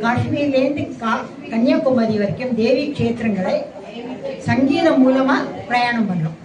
காஷ்மீர்லேருந்து கன்னியாகுமரி வரைக்கும் தேவி க்ஷேத்திரங்களை சங்கீதம் மூலமா பிரயாணம் பண்றோம்.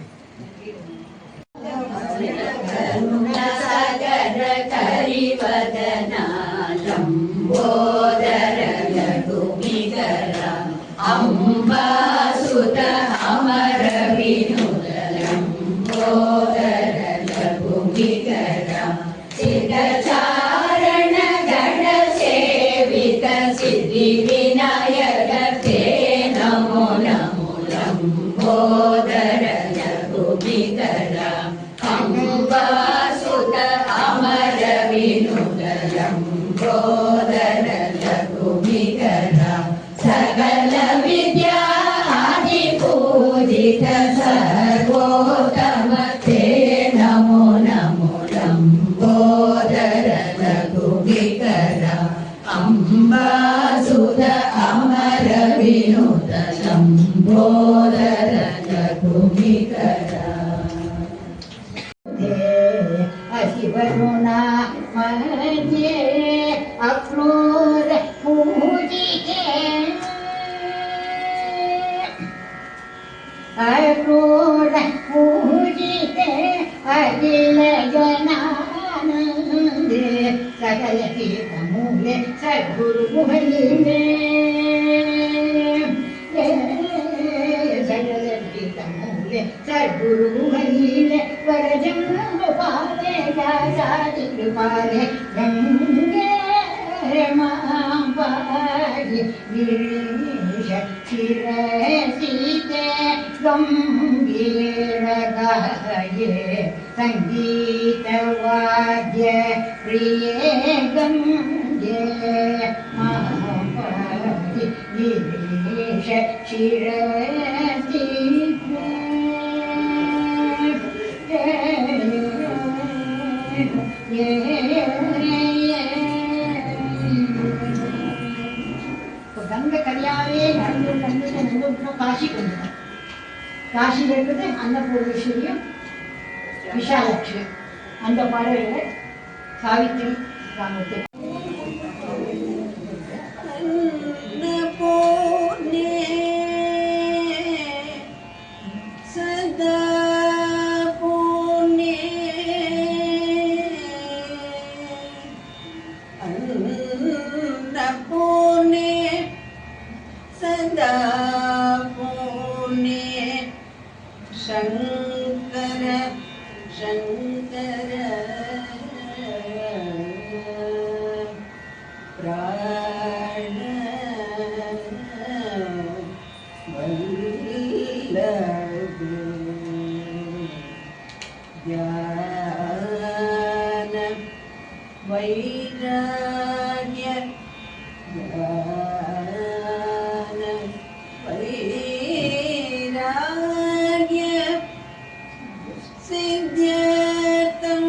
सकल विद्या आदि पूजित सर्वोत्तम ते नमो नमो लंबोदर रघुवीकर अम्बासुत अमर विनुत लंबोदर रघुवीकर वरुणा मध्ये अक्रूर पूजिते अक्रूर पूजिते अखिल जनानंदे सकल तीर्थमूले सद्गुरु मुहल्ले सकल तीर्थमूले सद्गुरु मुहल्ले वरजन्म पाले गादी कृपाले गंगे मांबाई गिरीश चिरसीते गंभीर गाये संगीत वाद्य प्रिय गंगे मांबाई गिरीश चिरसीते கங்கை கரையாவே நடந்து காசிக்கு வந்துடும். காசியில் இருக்கிறது அன்னபூர்ணேஸ்வரியும் விஷாலட்சுமி. அந்த பாடல்களை சாவித்திரி ராமத்தை शंकर शंकर प्राण वल्लभ ज्ञान वैराग्य ज्ञान वैराग्य सिद्ध्यर्थं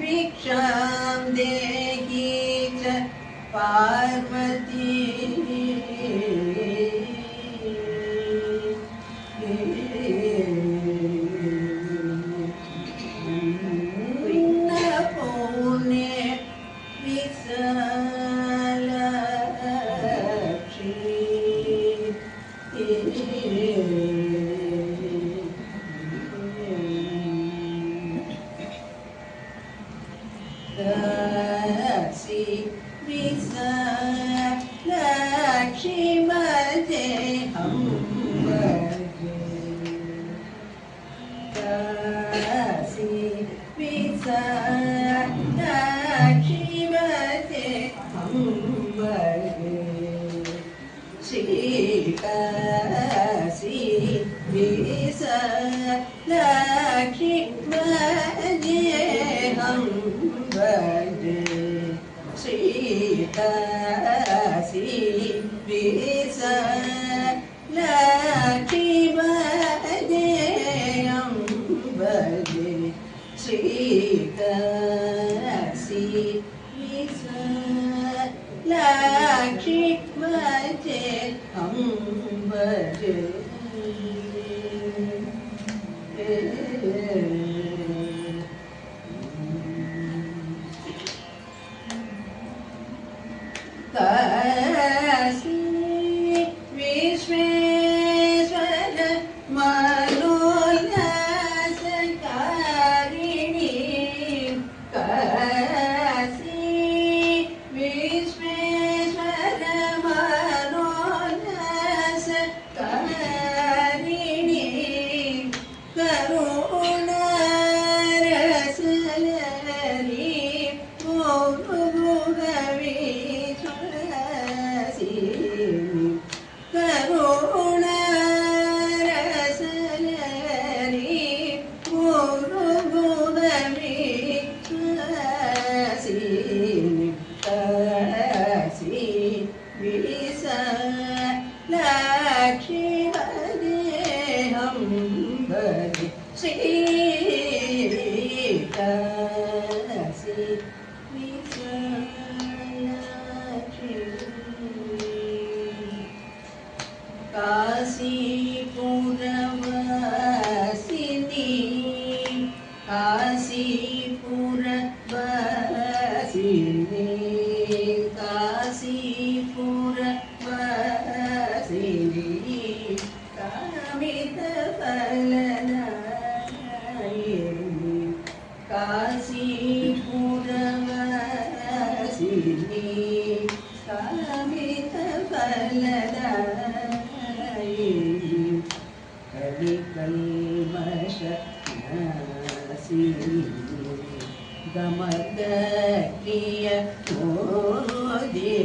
भिक्षां देहि च पार्वती Thank you. काशी विश्वेश्वर मनोल्लासकारिणी काशी विश्वेश्वर मनोल्लासकारिणी करुणारसलहरी काशीपुरवासिनी काशीपुरवासिनी काशीपुरवासिनी कामितफलदायिनी काशीपुरवासिनी कामितफलदायिनी कलिकल्मषनाशिनी गमगप्रिय मोदिनी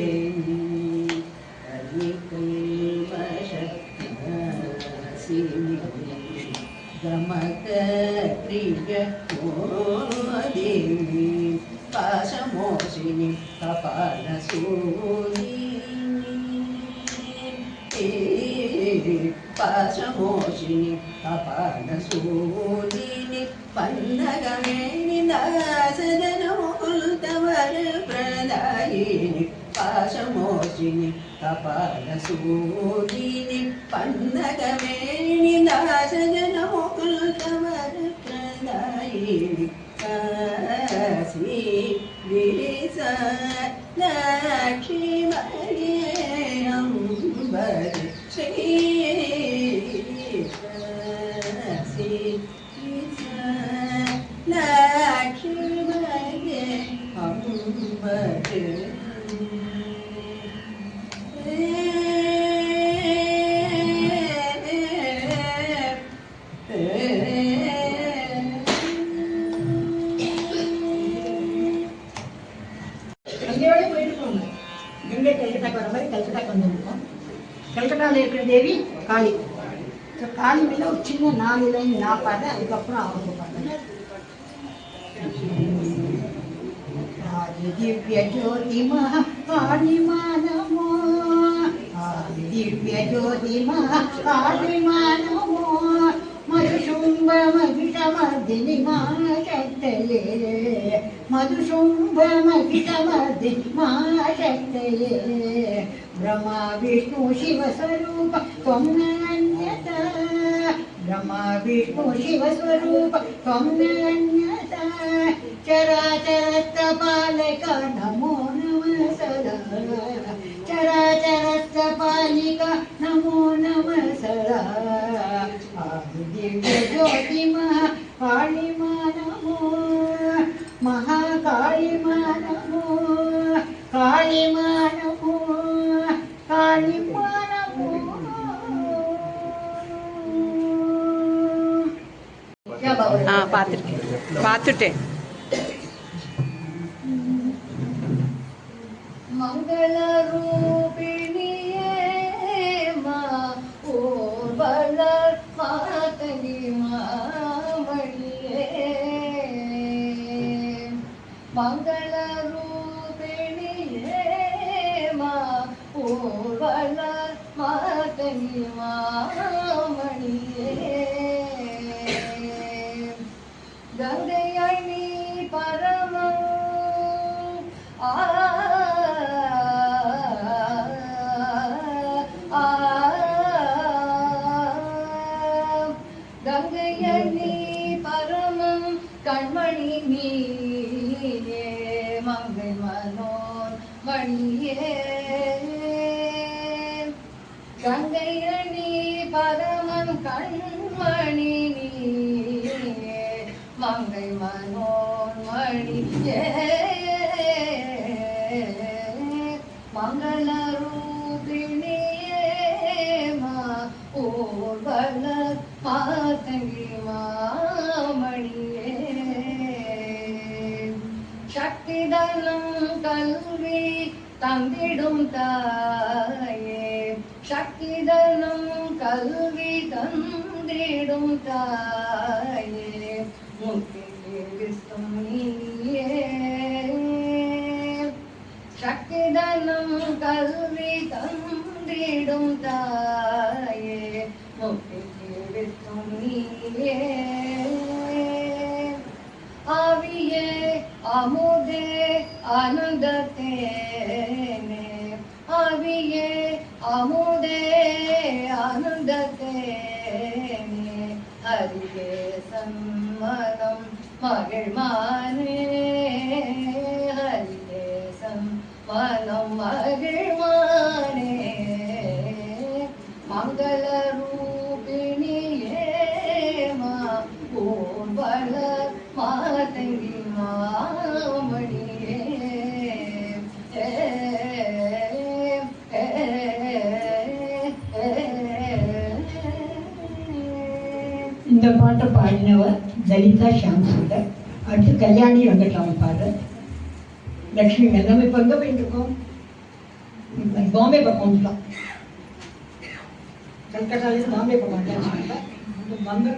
कलिकल्मषनाशिनी गमगप्रिय मोदिनी पाशमोशिनी कपालसूदिनी पाशमोशिनी कपालसूदिनी पन्नगमेनि दासजनमुकुलतवर प्रदायिनी पाशमोशिनी कपालसूदिनी पन्नगमेनि दासजनमुकुलतवर प्रदायिनी काशी विशालाक्षी अम्बर श्री काशी विशालाक्षी अम्बर அங்கேயோட போயிருக்கோம். கங்கை கல்கட்டாக்கு வர மாதிரி கல்கட்டாக்கு வந்துருக்கோம். கல்கட்டாவில் இருக்கிற தேவி காளி. ஸோ காளி மேலே ஒரு சின்ன 4 லைன் நான் பாடுறேன், அதுக்கப்புறம் அவங்க பாடுறேன். दिव्य ज्योति महाकालिमा नमो, दिव्य ज्योति महाकालिमा नमो, मधुशुंभ महिषमर्दिनि महाशक्तये, मधुशुंभ महिषमर्दिनि महाशक्तये, ब्रह्मा विष्णु शिव स्वरूप त्वं नान्यथा, ब्रह्मा विष्णु शिव स्वरूप त्वं नान्यथा, चराचरस्थपालक नमो नमः सदा, चराचरस्थपालिक नमो नमः सदा, दिव्य ज्योति महाकालिमा नमो, महाकालिमा नमो, कालिमा नमो, कालिमा नमो. பார்த்துட்டேன். मंगलरूपिणिये मा ओर्वलर मातनि मामणिये, मंगलरूपिणिये मा ओर्वलर मातनि मामणिये, गंगयणि परमं गंगयणि கங்கையணி பரமன் கண்மணி நீயே மங்கை மனோன்மணியே மங்கள ரூபிணியே மா ஊர்வல மாதங்கி மாமணியே சக்திதனம் கல்வி தந்திடும் தாயே சக்திதனம் கல்வி தந்திடும் தாயே முக்திக்கு விஸ்தும் நீயே சக்திதனம் கல்வி தந்திடும் தாயே முக்திக்கு விஸ்தும் நீயே ஆவியே அமுதே ஆனந்தத்தேனே ஆவியே அமுதே ஆனந்தத்தேனே ஹரியே சம்மதம் மகிழ்மானே ஹரியே சம்மதம் மகிழ்மானே மங்கள ரூபிணியே மா ஊர்வல மாதங்கி மாமணியே இந்த பாட்டை பாடினவர் லலிதா ஷாம் சுந்தர். அடுத்து கல்யாணி வெங்கட்ராமன் பாடுற லக்ஷ்மி மேடம். இப்போ எங்கே போயிட்டு இருக்கோம்? பாம்பே பக்கம் வந்துட்டோம். கல்கட்டாலேருந்து பாம்பே பக்கம் வந்தாச்சு.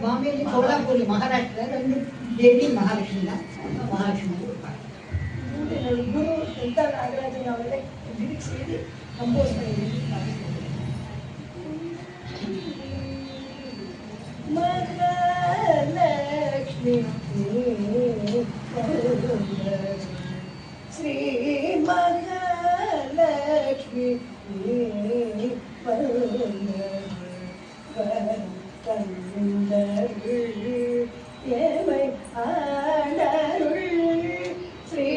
பாம்பேலேயும் கோலாப்பூர் மகாராஷ்டிரா ரெண்டு தேவி மகாலட்சுமி தான். மகாலட்சுமி குரு லலிதா நாகராஜன் அவர்களை லிரிக்ஸ் எழுதி கம்போஸ் பண்ணி மகாலட்சுமி ஸ்ரீ மகாலட்சுமி ஏமை ஆடருள் ஸ்ரீ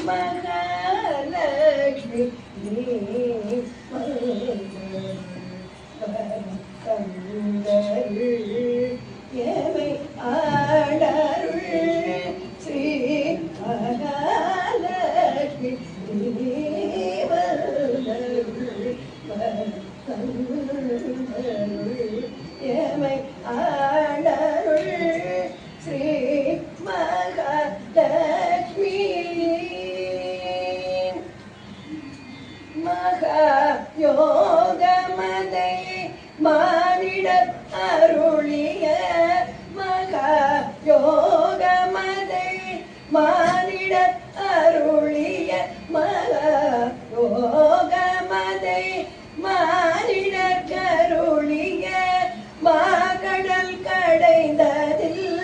மகாலட்சுமி ஏமை ஆடருள் ஸ்ரீ மகாலட்சுமி ஏமை ஆடருள் ஸ்ரீ மகாலட்சுமி மகா யோகமதை மானிட அருளிய மகா யோகமதை மானிட அருளிய மகா யோகமதை மானிட கருளிய மாகடல் கடைந்ததில்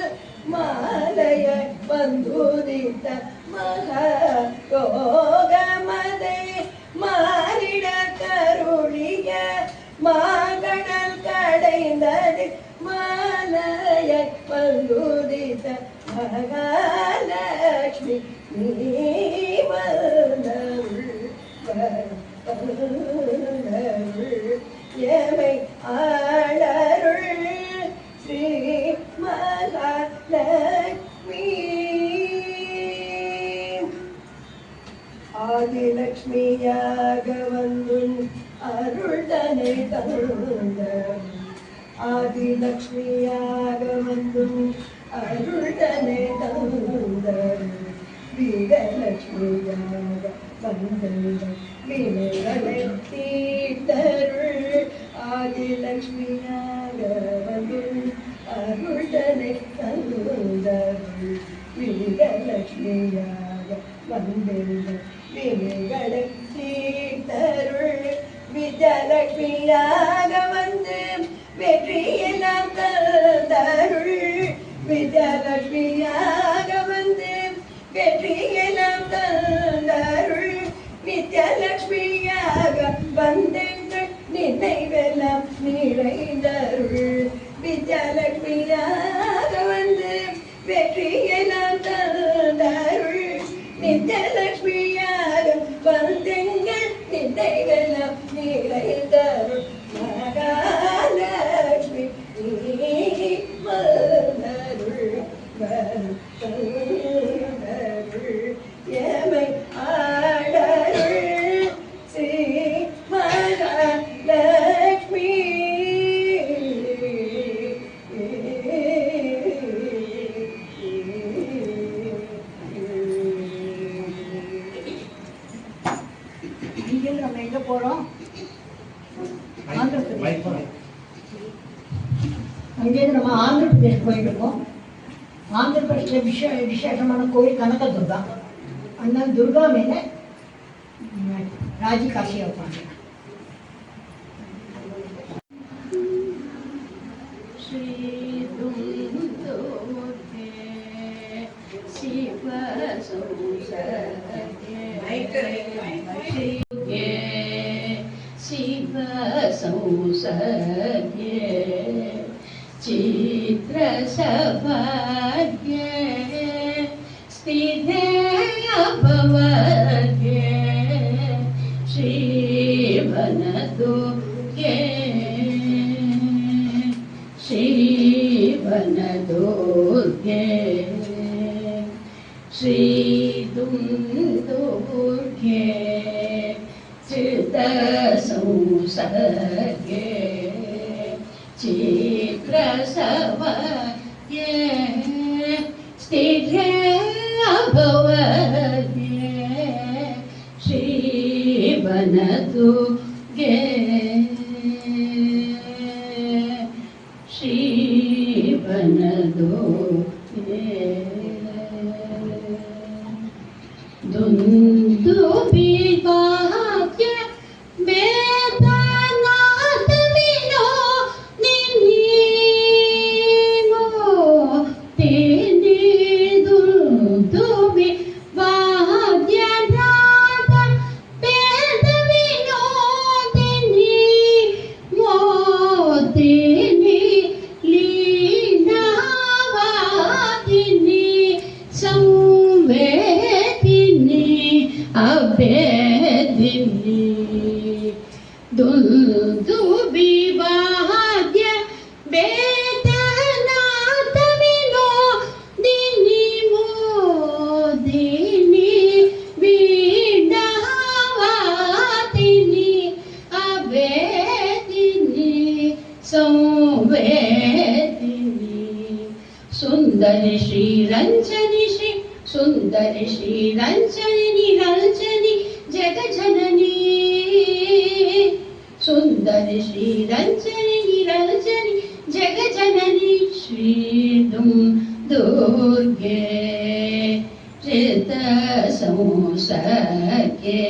மாலைய வந்துதித்த மகா யோகமதை மானிட கருளிய மாகடல் கடைந்ததில் மாலைய வந்துதித்த மகாலட்சுமி நீ வந்தருள் ஏமை ஆடருள் ஸ்ரீ மகாலட்சுமி ஆதிலட்சுமியாக வந்தும் அருள் தனை தந்த ஆதிலட்சுமியாக வந்தும் அருள் தனை தந்த வீரலட்சுமியாக வந்த வினைகளை தீர்த்தருள் ஆதிலட்சுமியாக வந்தும் அருள் தனை தந்தருள் வீரலட்சுமியாக வந்த வினைகளை தீர்த்தருள் விஜயலட்சுமியாக வந்து வெற்றியெல்லாம் தந்தருள் விஜயலட்சுமியாக வந்து வெற்றியெல்லாம் தந்தருள் நித்யலட்சுமியாக வந்தெங்கள் நினைவெல்லாம் நிறைந்தருள் விஜயலட்சுமியாக வந்து வெற்றியெல்லாம் தந்தருள் நித்யலட்சுமியாக வந்தெங்கள் நினைவெல்லாம் நிறைந்தருள் பிரதேஷ். அங்கேருந்து நம்ம ஆந்திர பிரதேஷ் போயிருக்கோம். ஆந்திர பிரதேஷில் விசேஷமான கோயில் கனக துர்கா. அந்த துர்கா மேலே ராஜி காசி வைப்பாங்க. शिव संसर्गे चित्र सभाग्ये स्थिते अभवगे श्रीवनदुर्गे श्रीवनदुर्गे श्रीदुर्गे चित्त संसर्गे चित्र सभाग्ये स्थिते अभवगे श्रीवनदुर्गे श्रीवनदुर्गे दुन्दुभिवाक्य वेदनाथ विनोदिनीमो तेने दुन्दुभिवाद्यनाथ वेद विनोदिनी मोदिनी लीलावादिनी संवेदिनी अभेदिनी दुन्दुभिवाद्य वेदनाथ विनोदिनी मोदिनी वीणावादिनी अभेदिनी संवेदिनी सुन्दरि श्रीरञ्जनि श्री सुन्दरि श्रीरञ्जनि निरञ्जनि जगजननी सुन्दरि श्रीरञ्जनि निरञ्जनि जगजननी श्रीदुर्गे चित्त संसर्गे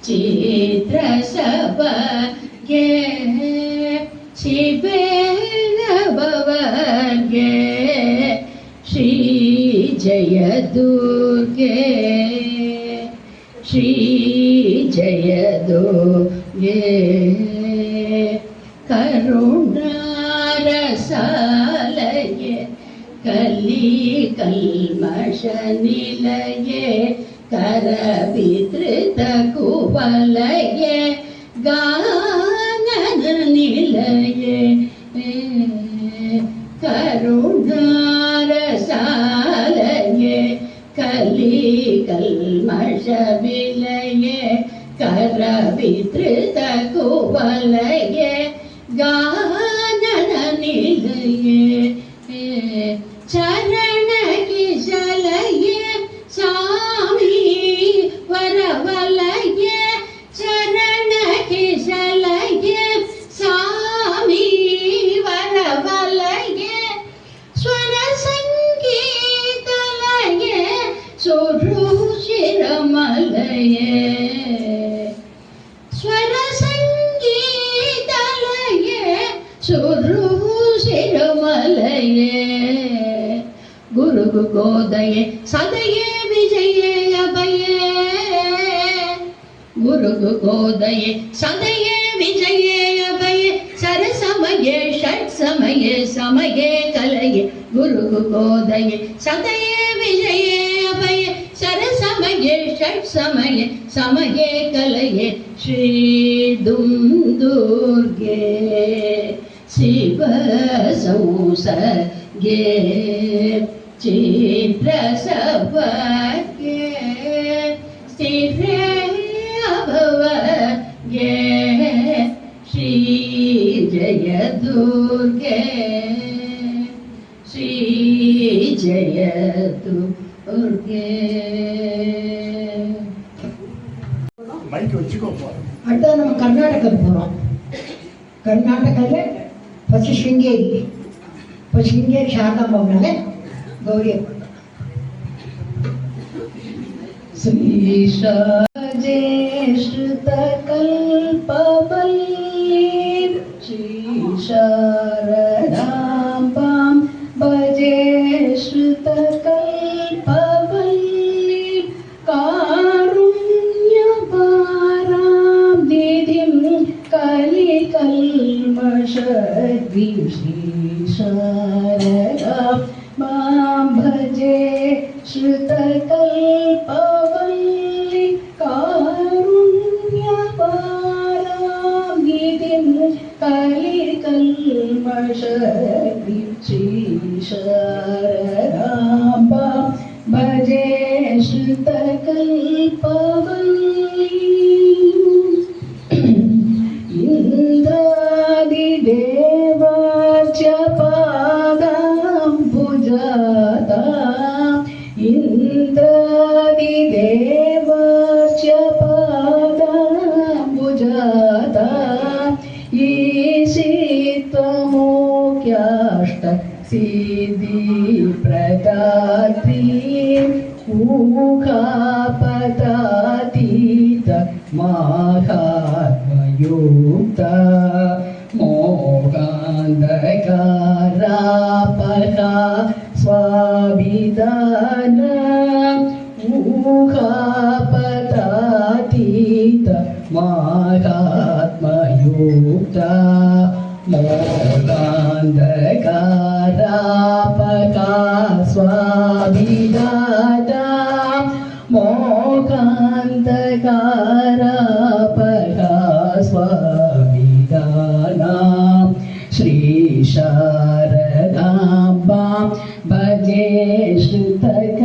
चित्र सभाग्ये शिवे भवगे श्री जय दुर्गे श्री जय दुर्गे करुणारसालये कली कल्मष निलये करवितृत कुवलये गानन निलये करुणारसालये कली कल्मष विलये करवितृत कुवलये गानन निलये चरण किशलये स्वामी वरवलये चरण किशलये स्वामी वरवलये स्वर संगीतलये सुरुचिरमलये स्वर संगीतलये सुरुचिरमलये गुरु गोदये सदये विजये अभये गुरु गोदये सदये विजये अभये सरसमये षट्समये समये कलये गुरु गोदये सदये विजये अभये सरसमये षट्समये समये कलये श्रीदुर्गे शिव संसर्गे चित्र सभाग्ये स्थिते अभवगे श्री जय दुर्गे श्री जय दुर्गे அடுத்தது நம்ம கர்நாடகா போகிறோம். ಕರ್ನಾಟಕದಲ್ಲೇ ಫಸ್ಟ್ ಶೃಂಗೇರಿ ಶಾರದಾಂಬ ಗೌರಿ ಹಬ್ಬ. श्रीशारदेश्रुतकल्पवल्लीं श्रीशारदाम्बां भजे श्रुतकल्पवल्लीं कारुण्यपारां निधिं कलिकल्मषद्विं श्रीशारदां भजे श्रुतकल्पवल्लीं कारुण्यपारां निधिं कलिकल्मषद्विं श्रीशारदाम्बां भजे श्रुतकल्पवल्लीं इन्द्रादिदेवार्च्य पादाम्बुजाता इन्द्रादिदेवार्च्य पादाम्बुजाता ईशित्वमोक्याष्ट सिद्धिप्रदात्री ऊहापतातीत माहात्मयुक्ता मोहान्धकारापहा स्वाभिधान ऊहापतातीत माहात्मयुक्ता मोहान्धकारापहा स्वाभिधाता मोहान्धकारापहा स्वाभिधाना श्रीशारदाम्बां भजे श्रुतकल्पवल्लीं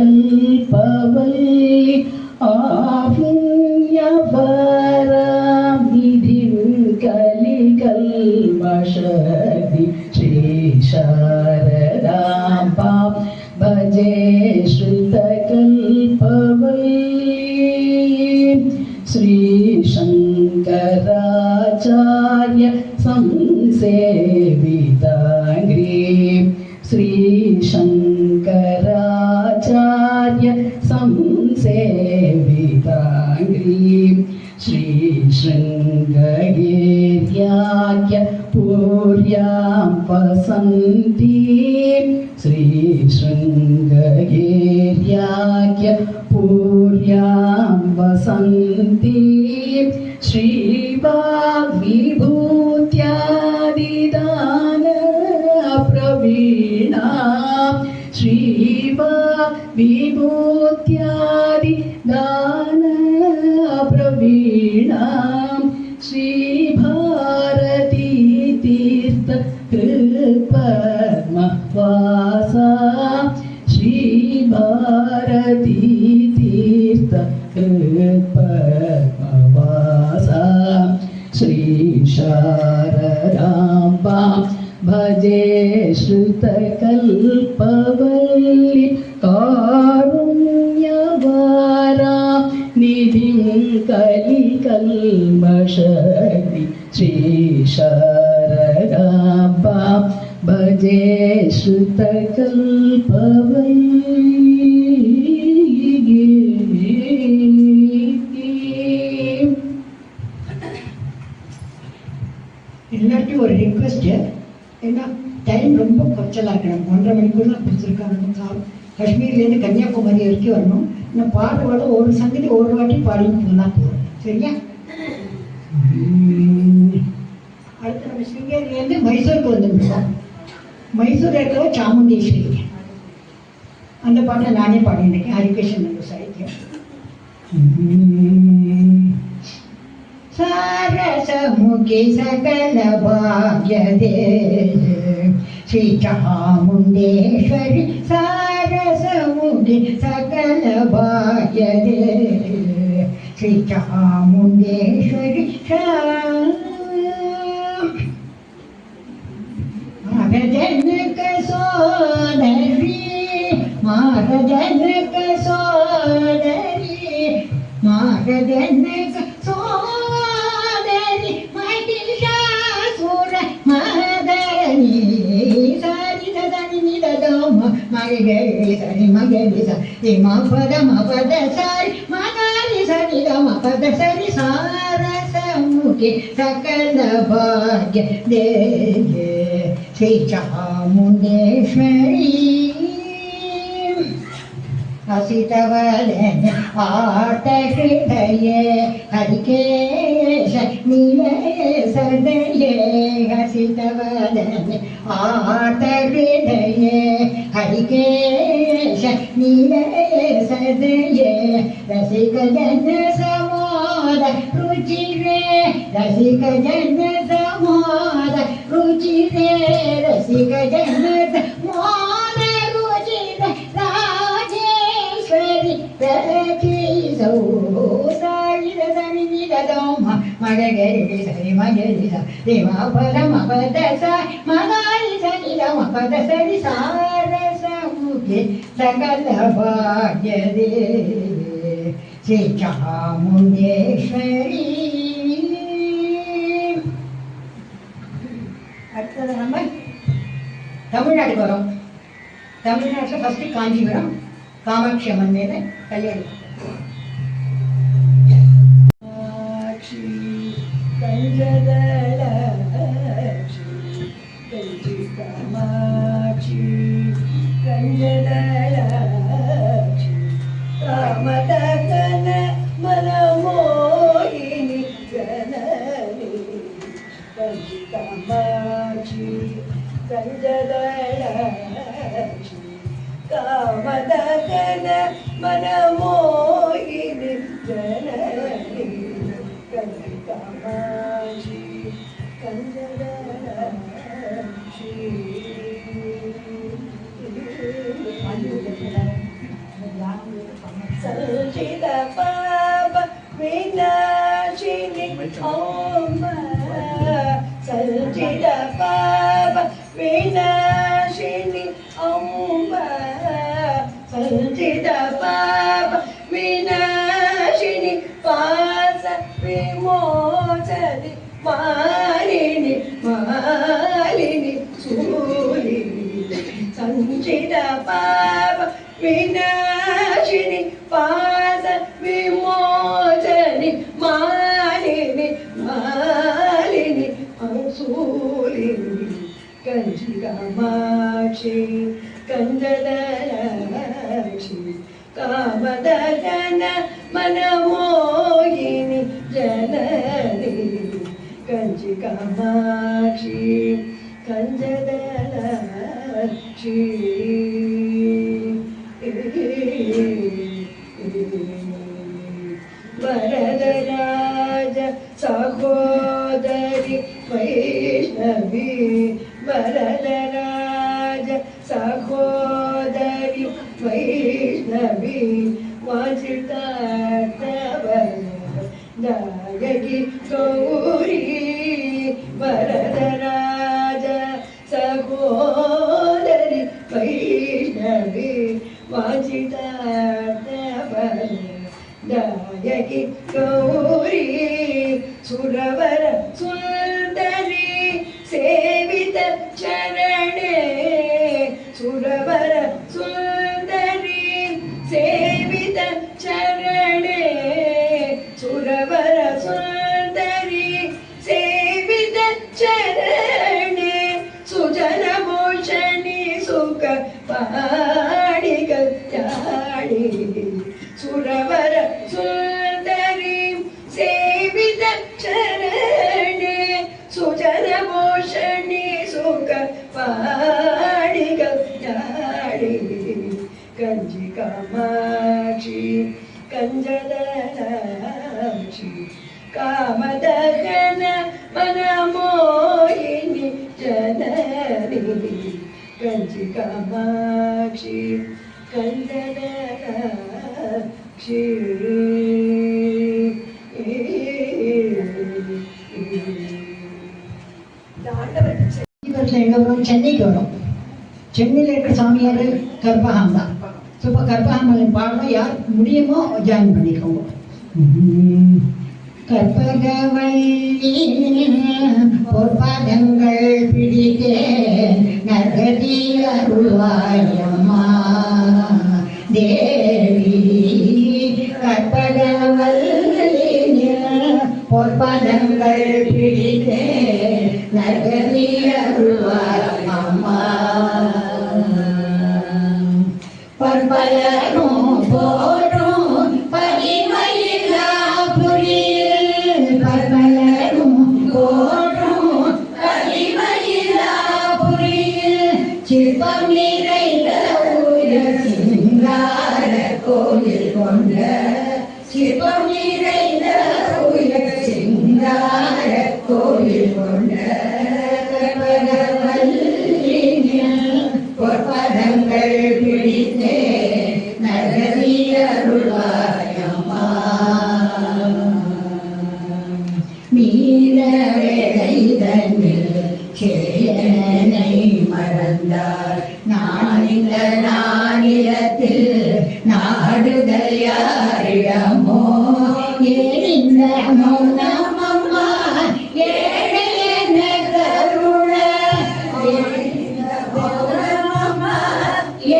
आपुण्यपरां निधिं कलिकल्मषद्विं श्रीशारदाम्बां भजे श्रुतकल्पवल्लीं श्रीशङ्कराचार्य संसेविताङ्घ्रीं श्रीशङ्कराचार्य संसेविताङ्घ्रीं श्रीशृङ्गगिर्याख्य पूर्यां वसन्तीं श्रीशृङ्गगिर्याख्य पूर्यां वसन्तीं श्रीवाग्विभूत्यादिदान प्रवीणा श्रीवाग्विभूत्यादिदान प्रवीणा श्रीभारती तीर्थ कृपद्मवासा श्रीभारती तीर्थ कृपद्मवासा श्रीशारदाम्बां भजे श्रुतकल्पवल्लीं कारुण्यवारां निधिं कलिकल्मषद्विं श्रीशारदाम्बां भजे श्रुतकल्पवल्लीं. எல்லாத்தையும் ஒரு ரிக்வெஸ்ட்டு, ஏன்னா டைம் ரொம்ப குறைச்சலாக இருக்கணும். 1:30 மணிக்குள்ள கொடுத்துருக்காங்க. காஷ்மீர்லேருந்து கன்னியாகுமரி வரைக்கும் வரணும். இன்னும் பாட்டு ஒரு சங்கதி ஒரு வாட்டி பாடிட்டு போனால் போதும். சரியா? அடுத்து நம்ம சிங்கேரிலேருந்து மைசூருக்கு வந்துருக்கோம். மைசூர் இருக்கிற சாமுண்டேஸ்வரி அந்த பாட்டை நானே பாடியிருக்கேன். ஹரிகிருஷ்ணன் நல்ல சாகித்யம். सारसमुखि सकल भाग्यदे श्री चामुण्डेश्वरि सारसमुखि सकल भाग्यदे श्री चामुण्डेश्वरि महाजनक सोदरी महाजनक सोदरी महाजनक सोदरी महिषासुर గరి సరి మగరి సరి మా పద సరి మగరి సరి గమ పద సరి సారసముఖి సకల భాగ్య దేగే శ్రీ చాముండేశ్వరి हसितवदन आर्तहृदये हरिकेश निलये सदये हसितवदन आर्तहृदये हरिकेश निलये सदये रसिकजन समोद रुचिरे रसिकजन समोद रुचिरे रसिकजन समोद रुचिरे మగరి సరి మగరి సరి మా పద మగరి సరి గమ పద సరి సారసముఖి సకల భాగ్యదే శ్రీ చాముండేశ్వరి. அடுத்தது நம்ம தமிழ்நாட்டுக்கு வரோம். தமிழ்நாட்டில் ஃபஸ்ட்டு காஞ்சிபுரம் காமாட்சி அம்மன் மேல கல்யாணம். காமாட்சி கஞ்சதளாட்சி காமதகன மனமோகினி கனனி கஞ்சி காமாட்சி கஞ்சதளாட்சி காமதகன மனமோகினி ஜனனி கஞ்சி காமாட்சி கஞ்சதளாட்சி. சஞ்சித பாப விநாசினி ஓம் சஞ்சித பாப விநாசினி ஓம் சஞ்சித பாப விநாசினி பாச விமோசனி மாலினி மாலினி சூலினி சஞ்சித பாப விநாசினி பாச விமோசனி மாலினி மாலினி சூலினி கஞ்சி காமாட்சி கஞ்சதளாட்சி காமதகன மனமோகினி ஜனனி கஞ்சி காமாட்சி கஞ்சதளாட்சி. வரதராஜ சகோதரி வைஷ்ணவி வரதராஜ சகோதரி வைஷ்ணவி வாஞ்சிதார்த்தவரதாயகி கௌரி வரதராஜ சகோதரி வைஷ்ணவி வாஞ்சிதார்த்தவரதாயகி கௌரி சுரவர சுந்தரி சேவித சரணே சுரவர சுந்தரி சேவித சரணே சுரவர சுந்தரி சேவித சரணே சுஜன பூஷணி சுக பாடி கல்யாணி சுரவர சுந்தரி சேவித சரணே சுஜன பூஷணி சுக பாடி கல்யாணி கஞ்சி காமாட்சி கஞ்சதளாட்சி காமதகன மனமோகினி ஜனனி கஞ்சி காமாட்சி கஞ்சதளாட்சி. எங்க வரும்? சென்னைக்கு வரும். சென்னையில் இருக்கிற சாமியார் கற்பகாம் தான். ஸோ இப்போ கற்பகாமல் பாடணும். யார் முடியுமோ ஜாயின் பண்ணிக்கோங்க. கற்பகவல்லி பொற்பாதங்கள் பிடித்தேன் நகதி அருள்வாயம்மா பொற்பதங்கள் பிடித்தே நகரி அருள்வார் அம்மா. பற்பலரும் போற்றும் பரிமையில்லா புரியில் பற்பலரும் போற்றும் பரிமையில்லா புரியில் சிற்பம் நிறைந்த உயர் சிங்கார கோயில் கொண்ட சிற்பம் நிறைந்த உயர் சிங்கார கோயில் கொண்ட பொற்பதங்கள் பிடித்தே நகரி அருள்வாய் அம்மா. மீன வேலை தன்னில் சேயனை மறந்தார் நான் இந்த நானிலத்தில் நாடுதல் யாரிடமோ ஏன் இந்த மௌனம் அம்மா ஏழை என கருண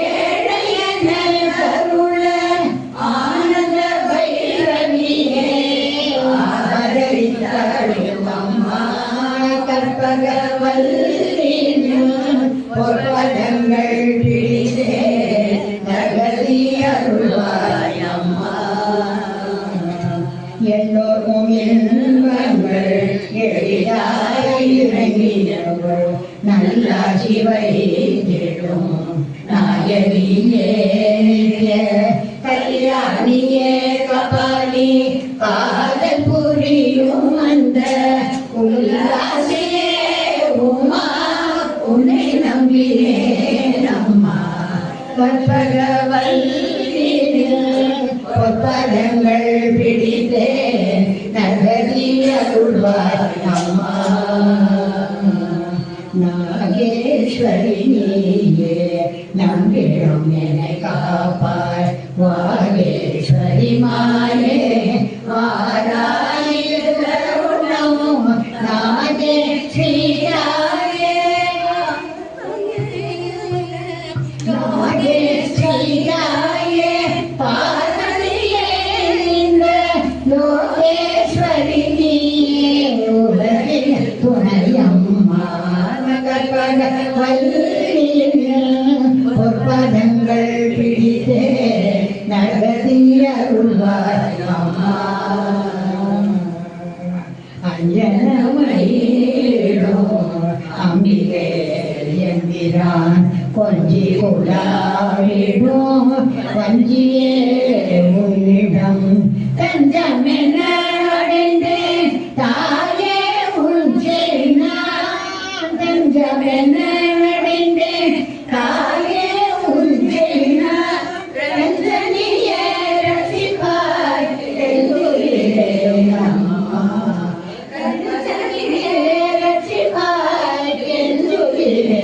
ஏழை என கருண ஆனந்த பைரவியே ஆதரித்தாடும் அம்மா. கற்பகவல்லின் பொற்பதங்கள் பிடித்தே நகரி அருள்வாய் அம்மா. எல்லோரும் இன்பங்கள் எளிதாய் இறங்கியவள் நல்லாட்சி வைத்திடும் நாயகியே கல்யாணியே கபாலி காதல் புரியும் அந்த உல்லாசியே உமா உன்னை நம்பினேன் அம்மா. பொற்பதங்கள் பிடித்தே நகரி அருள்வாய் அம்மா. நாகேஸ்வரி நீயே நம்பிடும் என்னை காப்பாய் வாகேஸ்வரி மாயே வாராயிரம் நாதே ஸ்ரீராயே நாதே ஸ்ரீராயே பார்வதியே இந்த லோகேஸ்வரி நீயே உலகின் துணையம்மா. பொற்பதங்கள் பிடித்தே நகரி அருள்வாய் அம்மா. அஞ்சனமயிலும் அம்பிகை என்கிறான் கொஞ்சி குழாவிடும் வஞ்சியே உன்னிடம் தஞ்சமென அடைந்தேன் தாயே உன் செய்தான் தஞ்சமென அடைந்தேன் தாயே உன் செய்தான் ரஞ்சனியே ரசிப்பாய் எங்குயிரே அம்மா. ரஞ்சனியே ரசிப்பாய் எங்குயிரே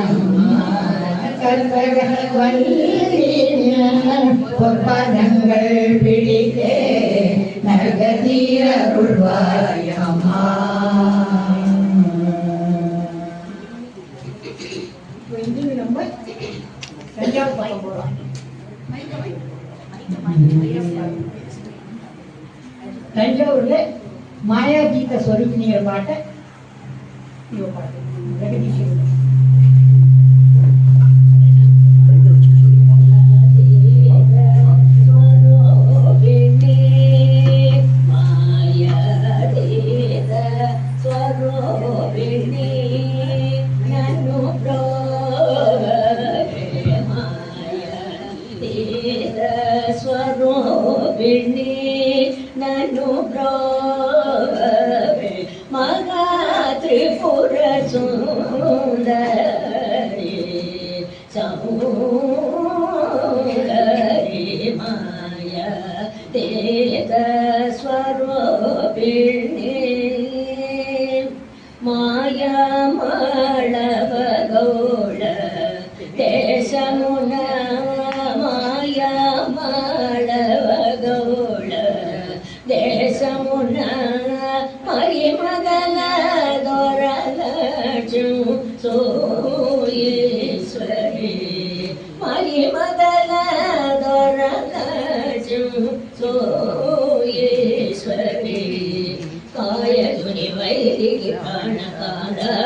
அம்மா. பொற்பதங்கள் பிடித்தே நகரி அருள்வாய் அம்மா. நம்ம தஞ்சாவூர் பக்கம் போறோம். தஞ்சாவூர்ல மாயாஜீத ஸ்வரூபினிங்கிற பாட்டை ஜெகதீஸ்வரர் ಸ್ವರೂಪಿಣಿ ನನು ಬ್ರೋವೆ ಮಗಾ ತ್ರಿಪುರ ಸುಂದರಿ ಸೌಂದರಿ ಮಾಯ ತೇಜ ಸ್ವರೂಪಿಣಿ ಮಾಯಾ ಮಾಳವ ಗೌಳ ದೇಶಮುನ ಮಾಯಾ ಮಾಳವ ಗೌಳ ದೇಶಮುನ ಮರಿಮಗಲ ದೊರಲಚು ಸೋಯೇಶ್ವರಿ ಮರಿಮಗಲ ದೊರಲಚು ಸೋಯೇಶ್ವರಿ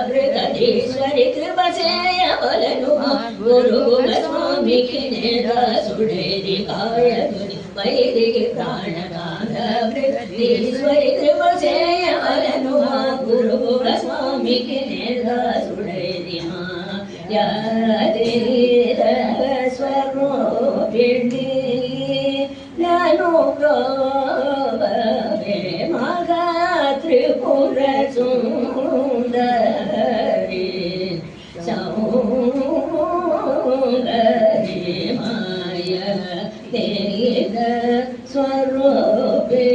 బృహదీశ్వరి కృప చేయవలను గురు స్వామికి నేరాసుడేది కాయదుని వైదికి ప్రాణకాండ బృహదీశ్వరి కృప చేయవలను గురు స్వామికి నేరాసుడేది స్వరూపిణి నను ప్రోభవే మగా త్రిపుర సుందరి సౌందరి మాయ తేజ స్వరూపే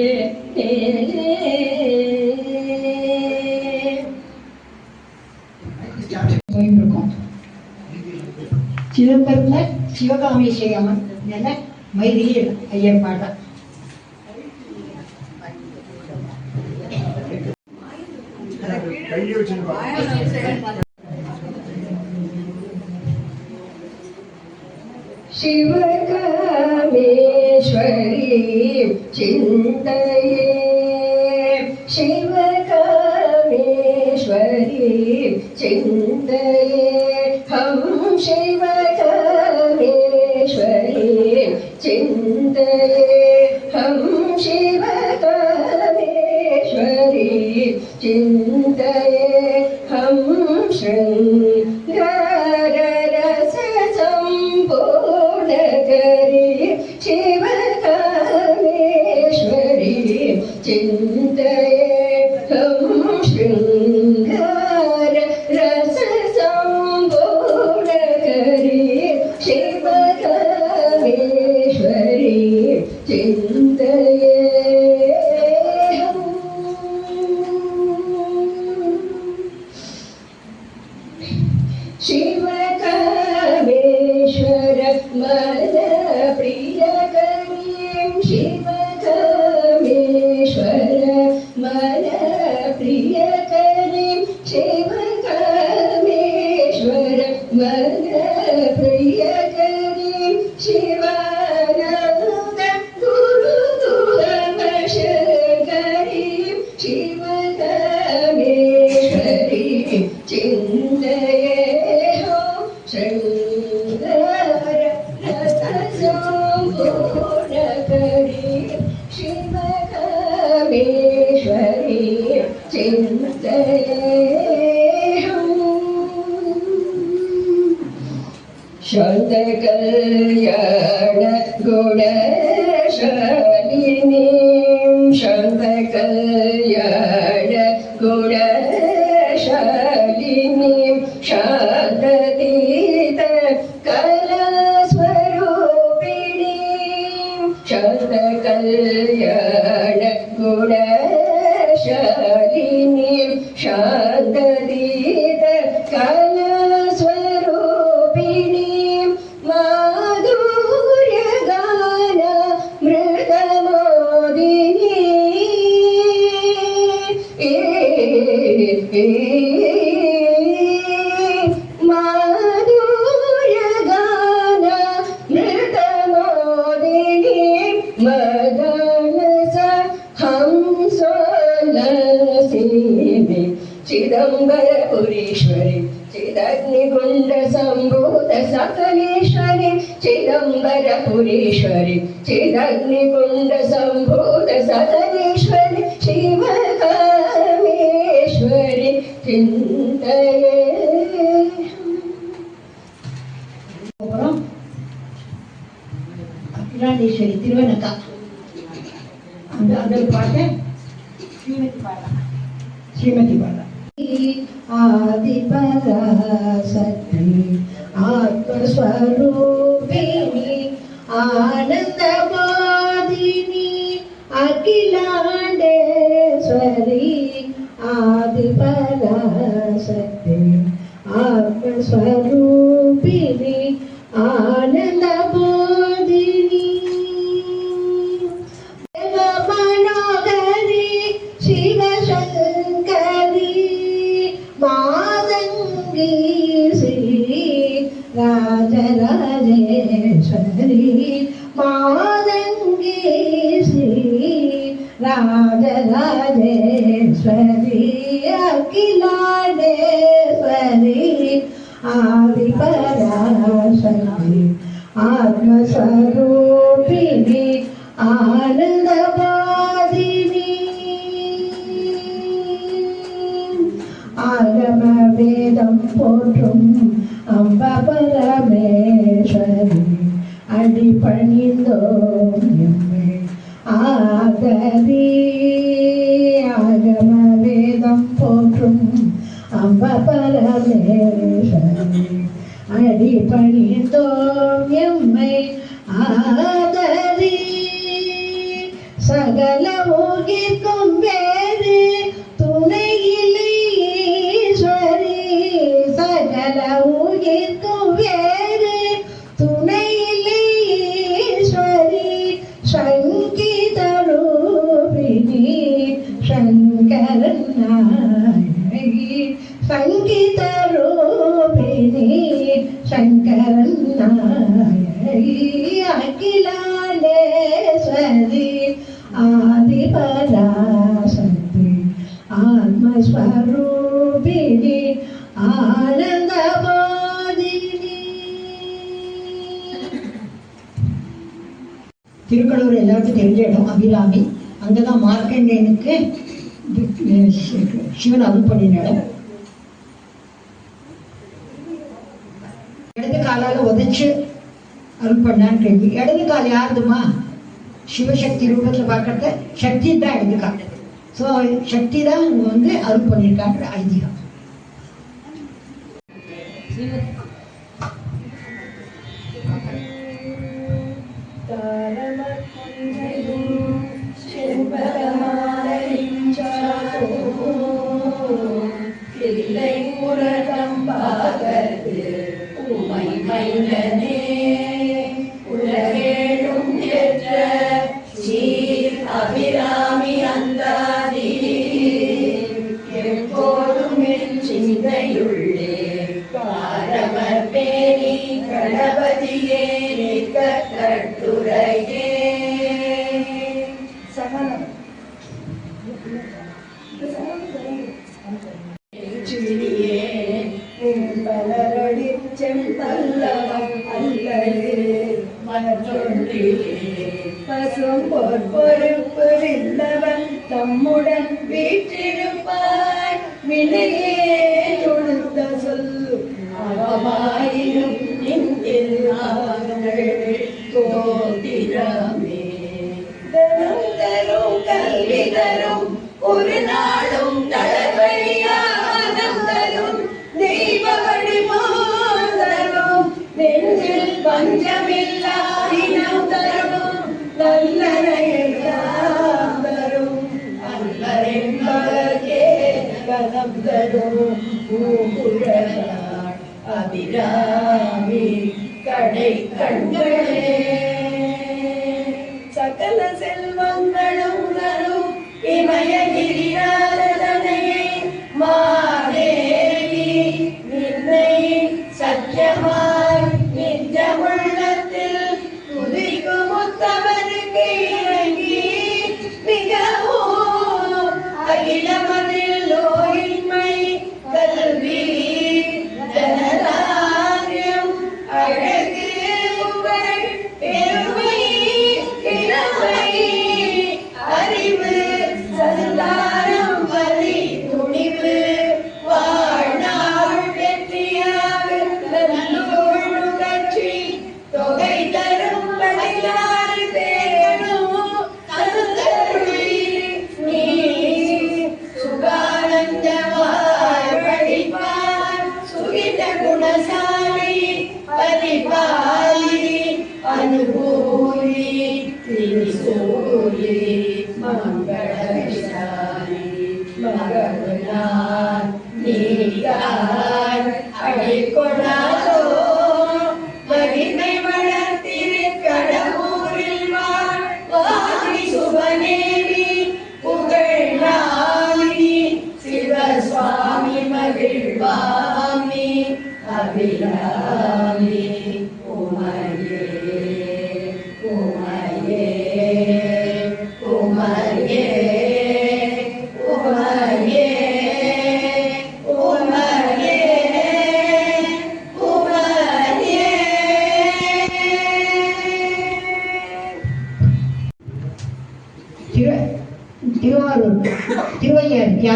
போயிட்டு இருக்கோம். சிதம்பரத்துல சிவகாமேஸ்வரி அம்மன் என மைதிலி ஐயர் பாடுறார். शिवकामेश्वरी चिन्तये शिवकामेश्वरी चिन्तये हम शिवकामेश्वरी चिन्तये हम शिवकामेश्वरी चिन्तये हम शृङ्गार रस सम्पूर्णकरी शिवकामेश्वरी चिन्तये हम शृङ्गार रस सम्पूर्णकरी शिवकामेश्वरी चिन्तये शिवकामेश्वर मन प्रियकरीं शिवकामेश्वर मन प्रियकरीं शिवकामेश्वर मन प्रियकरीं शिवानन्द गुरुतुलवशकरीं शिवकामेश्वरी चिन्तये शृङ्गार रससम्पूर्णकरी शिवकामेश्वरी चिन्तये शान्तकल्याण गुणशालिनीं शान्तकल्याण गुणशालिनीं शान्ततीत कलास्वरूपिणीं शान्तकल्याण गुणशालिनीं शान्ततीत कलास्वरूपिणीं माधुर्यगान मृतमोदिनी माधुर्यगान मृतमोदिनी मदनस हंसोल्लसिनी चिदम्बरपुरीश्वरी चिदग्निकुण्ड सम्भूत सकलेश्वरी चिदम्बरपुरीश्वरी चिदग्निकुण्ड सम्भूत सकलेश्वरी शिवकामेश्वरी चिन्तये அகிலாண்டேஸ்வரி திருவனக்கா அந்த அந்த பாட்டை ஸ்ரீமதி பாடா आदिपराशक्ति आत्मस्वरूपिणी आनन्दमादिनी अखिलाण्डेश्वरी आदिपराशक्ति आत्मस्वरूपिणी आनन्दमादिनी मनोहरी शिवशङ्करी मातङ्गी श्री राजराजेश्वरी मातङ्गी श्री राजराजेश्वरी अखिलाण्डे स्वरूपिणी आनन्दवादिनी आगम वेदं போற்றும் अम्ब परमेश्वरी अडिपणिन्दों एम्मे आदरी आगम वेदं போற்றும் अम्ब परमेश्वरी अडिपणिन्दों एम्मे आदरी சகல உயிர்க்கும் வேறு துணையிலே ஈஸ்வரி சகல உயிர்க்கும் வேறு துணையிலே ஈஸ்வரி சங்கீத ரூபிணி சங்கரன் நாயகி சங்கீத ரூபிணி சங்கரன் நாயகி अखिलांडेश्वरी आदिपराशक्ति आत्मस्वरूपिणी आनंदवादिनी. திருக்கடவுர் எல்லாருக்கும் தெரிஞ்ச இடம் அபிராமி. அங்கே தான் மார்க்கண்டேயனுக்கு சிவன் அருள் பண்ணின இடம். இடது காலால் உதைச்சு அருள் பண்ணான்னு கேள்வி. இடது கால் யாருதுமா? சிவசக்தி ரூபத்தில் பார்க்கறத சக்தி தான் இடது கால். ஸோ சக்தி தான் வந்து அருள் பண்ணியிருக்கான்ற ஐதீகம். அபிராமி அந்தாதி எப்போதும் என் சிந்தையுள்ளே பாரமர் பேணி கணபதியே கட்டுரையே பலரடி செம்பல்லவம் அல்லது மற்றொன்றிலே பசும் பொறுப்பு இல்லவன் தம்முடன் வீற்றிருப்பாய் வினையே தொடுத்த சொல் அவமாயினும் நின்றில் தோதிரமே தரும் தரும் கல்வி தரும் ஒரு நாளும் தளபதியானம் தரும் தெய்வ வழிபாடு தரும் நெஞ்சில் பஞ்சமில்லா இனம் தரும் நல்லறையெல்லாம் தரும் அல்லரென்பவர்க்கே கதம் தரும் பூங்குழலாள் அபிராமி கடை கண்களே சகல செல்வங்களும் தரும் இமயகிரிநாதனையை மாதேவி நின்னை சத்தியமாய் நிஜமுள்ளத்தில் துதிக்கும் உத்தமருக்கு இறங்கி மிகவும் அகிலமதில் நோயின்மை கல்வி ஜனதாரியம் அழகு புகழ் பெருமை இளமை அறிவு சந்தானம் வலி துணிவு வாழ்நாள் வெற்றியாக நல்லூர் நுகர்ச்சி தொகை தரும் படையாறு தேடும் கருத்தருளி நீ சுகானந்தமாய் வழிபார் சுகித குணசாலி பரிபாலி அனுபூரி திரிசூலி மங்களவிசாரி மகனார் நீயார் அடிக்கொடாதோ மகிமை வளர்த்திரு கடவுரில் வாழ்வாதி சுபநேவி புகழ்நாமி சிவசுவாமி மகிழ்வாமி அபிராமி உமையே உமையே உமையே உமையே உமையே உமையே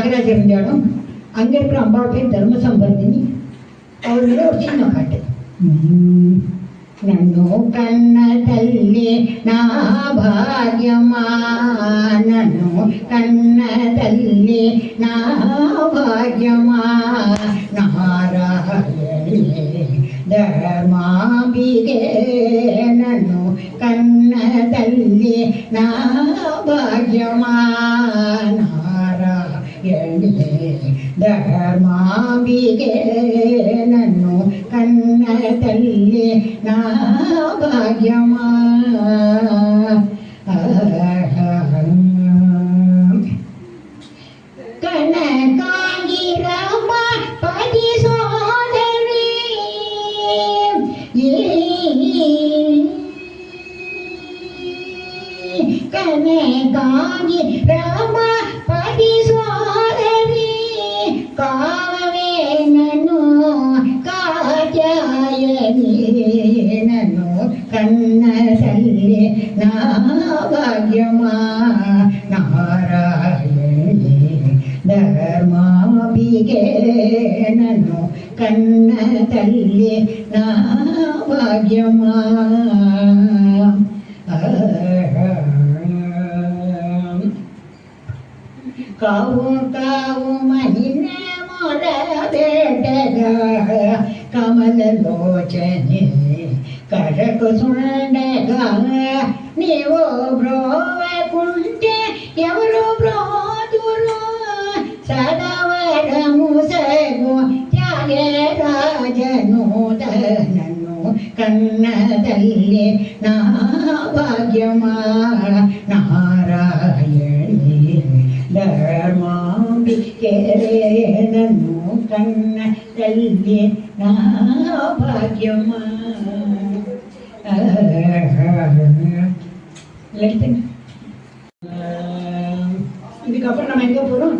தியாகராஜர் இருந்த இடம். அங்கே இருக்கிற அம்பாள் பேர் தர்ம சம்பர்தினி. அவர் மேலே ஒரு சின்ன பாட்டு. నన్ను కన్న తల్లి నా భాగ్యమా, నన్ను కన్న తల్లి నా భాగ్యమా, నారాయణి ధర్మాంబికే నన్ను కన్న తల్లి నా భాగ్యమా, నారాయణి ధర్మాంబికే నన్ను కన్న తల్లి నా భాగ్యమా. కనకాంగిరమ్మ పది సోదరి కనకాంగిరమ్మ పది సోదరి కావవే నన్ను కాత్యాయని నన్ను కన్న తల్లి నా భాగ్యమా, నారాయణి ధర్మాంబికే నన్ను కన్న తల్లి నా భాగ్యమా. కావు కావు మహిళ మొర ಬೇಟಗ ಕಮಲಲೋಚನೆ ಕರಕು ಸುಂಡಗ ನೀವು ಬ್ರೋವ ಕುಂಟೆ ఎవరు ಬ್ರೋದುರು ಸದವರ ಮುಸಗು ತ್ಯಾಗರಾಜನು ತನ್ನನ್ನು ಕನ್ನದಲ್ಲಿ ನಾ ಭಾಗ್ಯಮಾ, ನಾರಾಯಣಿ ಧರ್ಮಾಂಬಿಕೆ ನನ್ನು ಕನ್ನ ತಲ್ಲಿ ನಾ ಭಾಗ್ಯಮಾ. இதுக்கப்புறம் நம்ம எங்கே போகிறோம்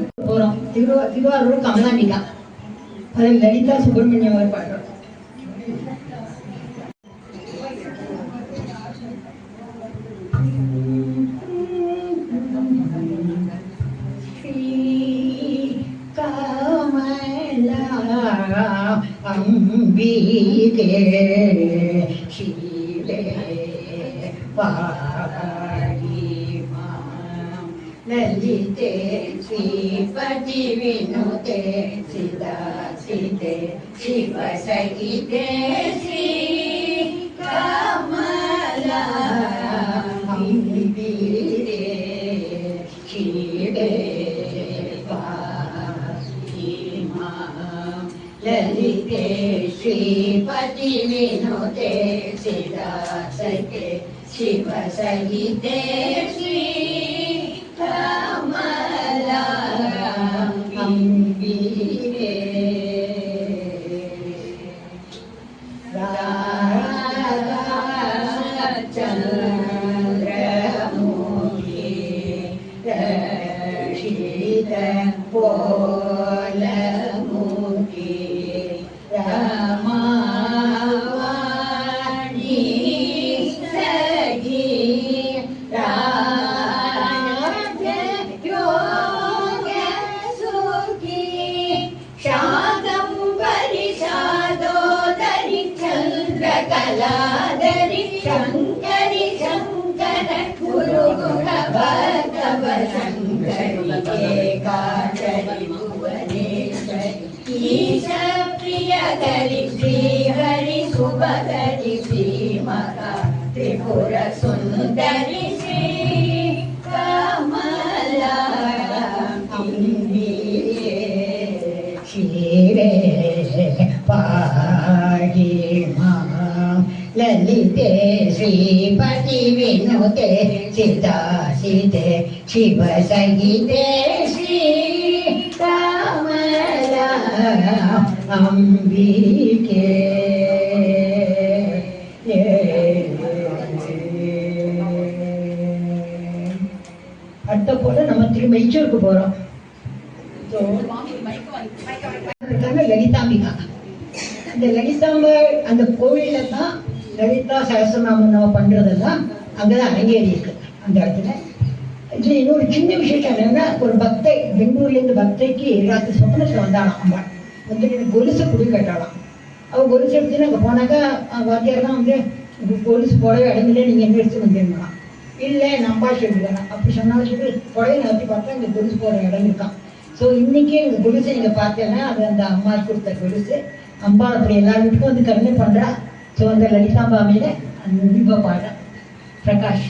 திருவாரூர் கமலாம்பிகா. அதில் லலிதா சுப்பிரமணியம் அவர் பாடுறோம். அம்பிகே ஷீலே பாரிமாம் லலிதே ஸ்ரீபதி வினுதே சிதாசிதே சிவசகிதே ஸ்ரீ கமலா அம்பிகே ஷீலே லலிதே ஸ்ரீபதி வினுதே சிதாசகே சிவசகிதே ஸ்ரீ கமலா அம்பிகே சந்திரமுகி ரஷித போலமுகி ரமாவாணி சகி ராஜ யோக சுகி சாகம்பரி சாதோதரி சந்திரகலாதரி சங்கரி சங்கர குரு பகவ சங்கரி ஏகாதரி புவனேஸ்வரி ஈஷ பிரியகரி ஸ்ரீஹரி சுபகரி ஸ்ரீமகா திரிபுர சுந்தரி ஸ்ரீ கமலா அம்பிகே ஷீரே பாகி மாம் லலிதே ஸ்ரீபதி வினுதே சிதாசிதே சிவசகிதே ஸ்ரீ கமலா அம்பிகே. அடுத்த போல நம்ம திரும்ப மெய்ச்சூருக்கு போறோம். லலிதாம்பிகா. இந்த லலிதாம்பாள் அந்த கோவில்ல தான் லலிதா சகஸ்ரநாமம் நம்ம பண்றதெல்லாம் அங்கதான் அரங்கேறி இருக்கு. அந்த இடத்துல இதில் இன்னொரு சின்ன விசேஷம் என்னன்னா, ஒரு பக்தை பெங்களூர்லேருந்து பக்தைக்கு ராத்திரி சொப்பனத்தில் வந்தாலாம் அம்மாள். வந்துட்டு எனக்கு கொலுசு புடி கேட்டாலாம். அவள் கொலுசு எடுத்துன்னு அங்கே போனாக்கா வாத்தியார் தான் வந்து கொலுசு புடவை இடமில்ல, நீங்கள் எங்கே எடுத்து வந்துருக்கலாம். இல்லை நான் அம்பா சொல்லிடுறேன் அப்படி சொன்னாலும் சொல்லி புடவை நடத்தி பார்த்தா இங்கே கொலுசு போகிற இடம் இருக்கான். ஸோ இன்றைக்கே இந்த கொலுசை நீங்கள் பார்த்தேன்னா அது அந்த அம்மா கொடுத்த கொலுசு. அம்பா அப்படி எல்லா வீட்டுக்கும் வந்து கருணை பண்ணுறா. ஸோ அந்த லலிதாம்பா மேலே அந்த தீப பாடுறா பிரகாஷ்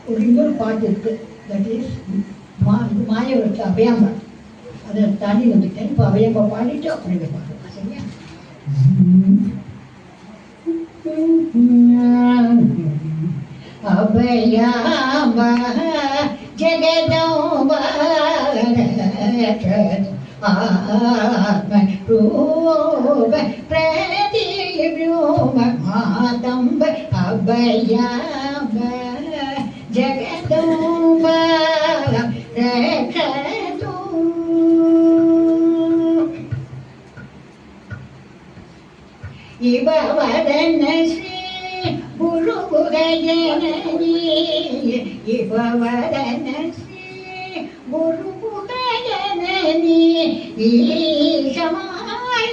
ஒரு இன்னொரு பாட்டு இருக்கு. தட் இஸ் மாயவரத்து அபயாம்பா. அதை தாண்டி வந்துட்டேன். இப்போ அபயாம்பா பாடிட்டு அப்புறம் இதை பாடுறேன். சரியா? அபயாம்பா ஜெகதம்பா ஆத்மரூப பிரதிரூப மாதம்ப அபயாம்ப ஜெகதம்ப ரக்ஷது. இவ வதன ஸ்ரீ குருகுகஜனனி, இவ வதன ஸ்ரீ குருகுகஜனனி ஈஷமாயூர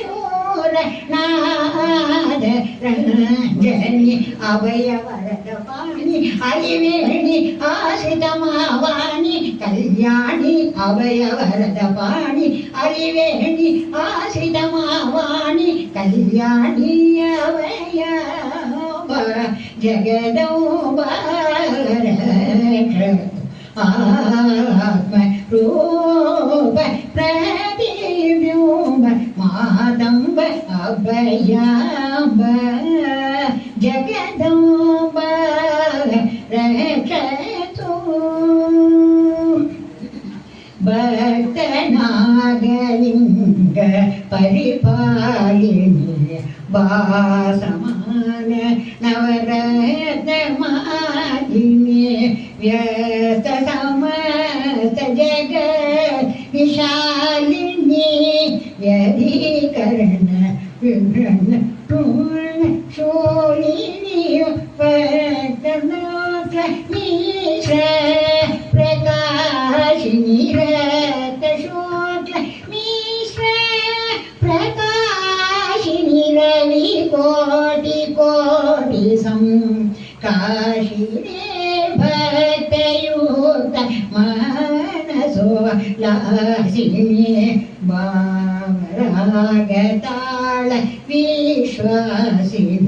நாத ரஞ்சனி அபயவரத பாணி அலிவேணி ஆசிதமாவாணி கல்யாணி அபயவரத பாணி அலிவேணி ஆசிதமாவாணி கல்யாணி அவயவ ஜகதம்பா ஆத்ம ரூப பிரதிபிம்ப மாதம்ப அபயாம்ப ஜகதம்ப ரக்ஷது. பக்தநாகலிங்க परिपालिनी वासमान नवरत्नमालिनी व्यस्त समस्त जगत् विशालिनी व्यधिकरण विभ्रम पूर्ण शोलिनी पद्मनाथ मिश्र प्रकाशिनी रक्त शुक्ल मिश्र प्रकाशिनी रवि कोटि कोटि सम काशिनी भक्तयुक्त मनसो लासिनी भावरागताल विश्वासिनी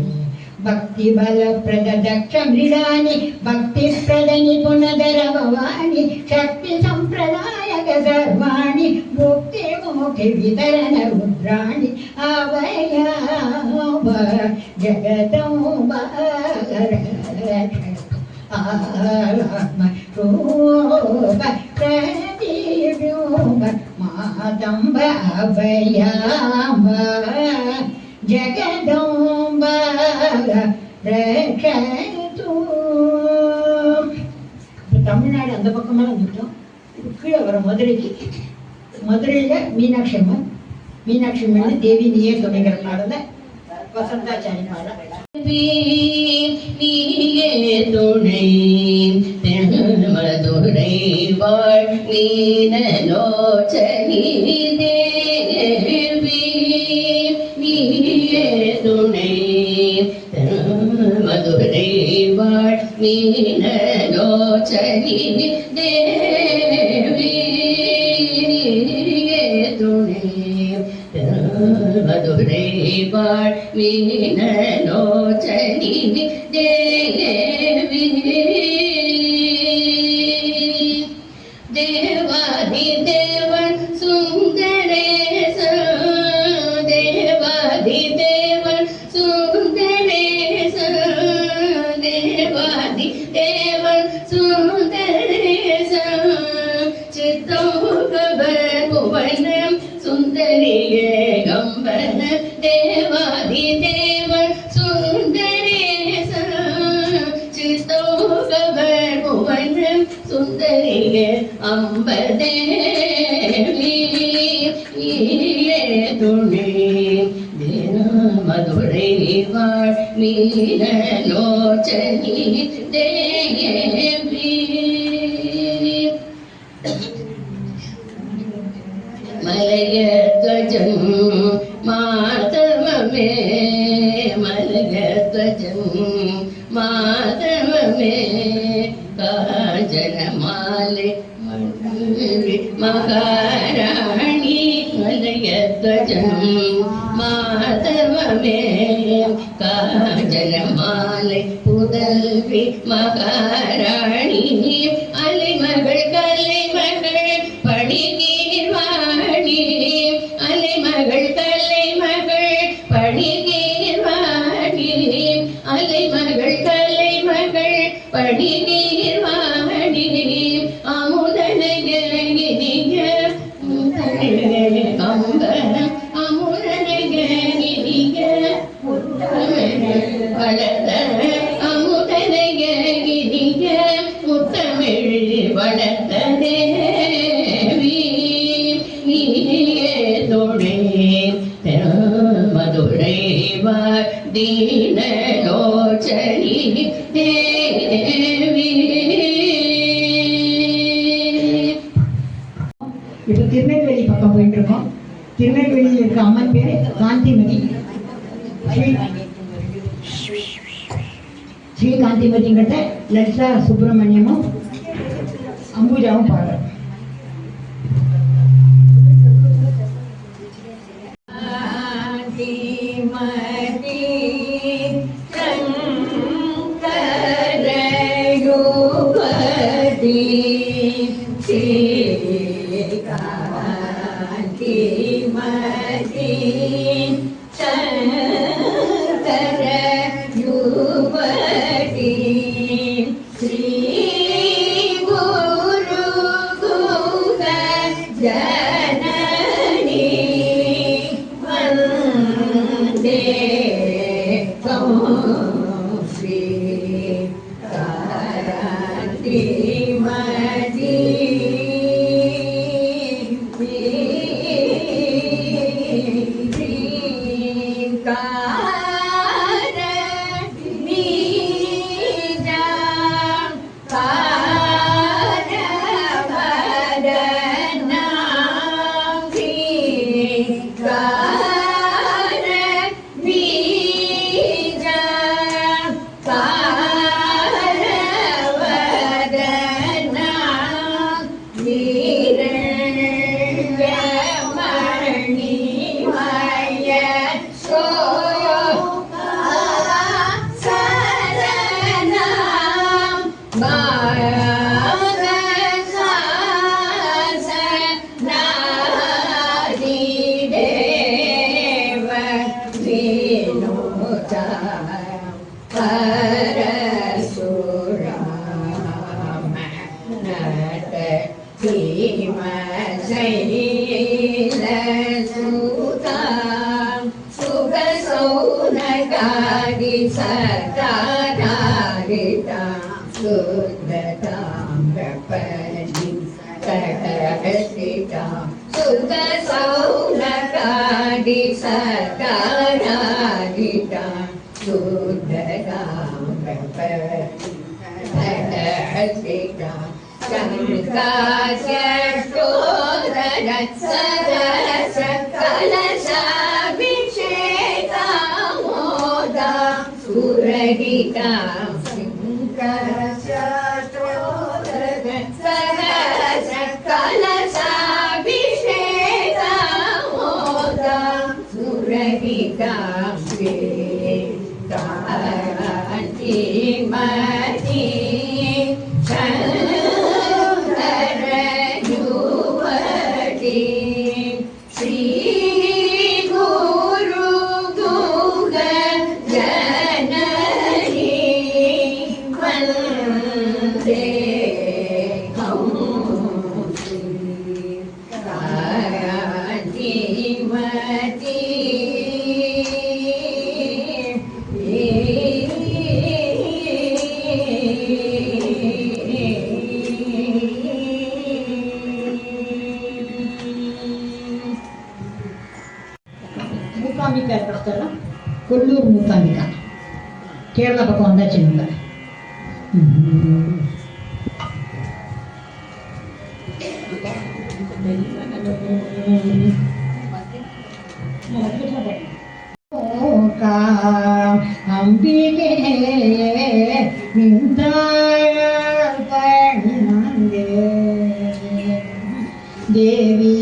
भक्ति बल प्रद दक्ष मृडानी भक्ति प्रद निपुणधर भवानी शक्ति संप्रदायक सर्वाणी मुक्ति मोक्ष वितरण रुद्राणी अभयाभ जगदम्ब आलम रूप प्रतिबिंब मातंब अभयाभ जगदम्ब ரட்சது. தமிழ்நாடு அந்த பக்கமாக வந்துட்டோம். கீழே வர மதுரைக்கு. மதுரையில் மீனாட்சி அம்மன். மீனாட்சி அம்மன் தேவி நீயே துணைங்கிற பாடல வசந்தாச்சாரி பாடல. நீயே துணை மதுரை வாழ் மீனலோச்சனி தேவி நீயே துணை மதுரை வாழ் மீனலோச்சனி தேவி துணை மதுரை வாழ் மீனலோச்சனி தேவி தேவாதி தேவன் சுந்தரேச தேவாதி தேவன் சுந்தரேச தேவாதி தேவன் சுந்தரேச சித்தோகப புவனம் சுந்தரிய கம்பன தேவாதி தேவன் சுந்தரேச சித்தோகப புவனம் சுந்தரிய அம்பதேவி துணை மதுரை வாழ் மீனலோச்சனி தேவி மலயத்வஜம் மாதவமே மலயத்வஜம் மாதவமே காஞ்சன மாலை மகாராணி மலயத்வஜம் மாதவமே காஞ்சன மாலை புதல்வி மகாராணி அலைமகள் கலைமகள் படிகீர்வாணி அலைமகள் கலைமகள் படிகீர்வாணி அலைமகள் கலைமகள் படிகீர்வாணி அமுதனகிரிய அம்பரம் அமுதனகிரிய வளர்த்த அமுதனகிரிய முத்தமிழ் வளர்த்த தேவி நீயே தொழே மதுரை வாழ் தீனலோச்சனி தேவி. இப்போ திருநெல்வேலி பக்கம் போயிட்டு இருக்கோம். திருநெல்வேலியில் இருக்க அம்மன் பேர் காந்திமதி. ஸ்ரீ காந்திமதிங்கிட்ட லலிதா சுப்பிரமணியமும் அம்புஜாவும் பாடுறோம். மூகாம்பிகா இருக்கிறதெல்லாம் கொல்லூர் மூகாம்பிகா கேரளா பக்கம் வந்தாச்சு நம்ம. அம்பிகே தேவி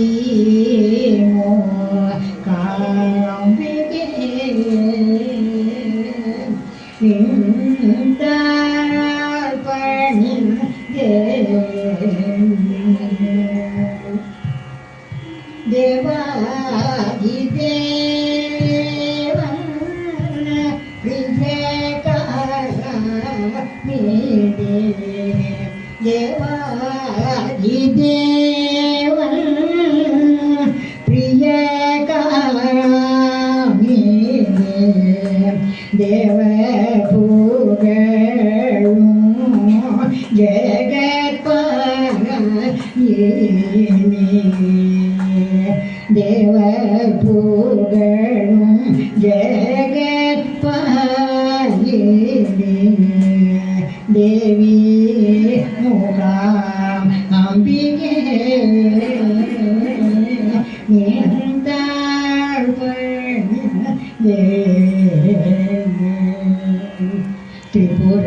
त्रिपुर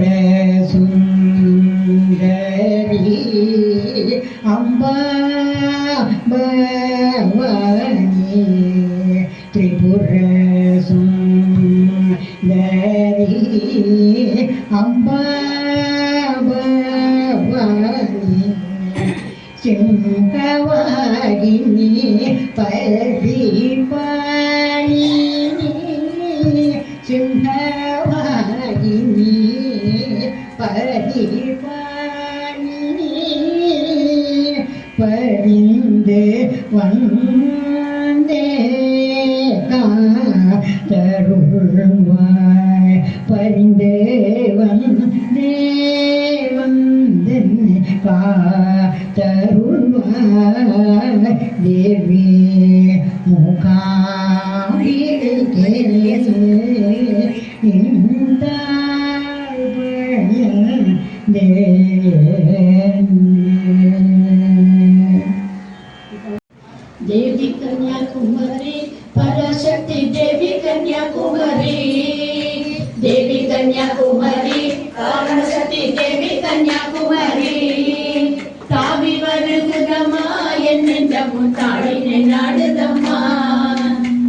सुंदरी अम्बा भवानी त्रिपुर सुंदरी अम्बा भवानी सिंहवागिनी परिपाणी सिंहवागिनी परिपाणी परिंदे वंदे कातरुள்வாய் परिंदे தேவந்தென்னை காத்தருள்வாய் தேவி மூகாம்பிகே देवी कन्याकुमारी पराशक्ति देवी कन्याकुमारी देवी कन्याकुमारी पराशक्ति देवी कन्याकुमारी तावी வருகுதம்மா என் நெஞ்சமும் தாழினை நாடுதம்மா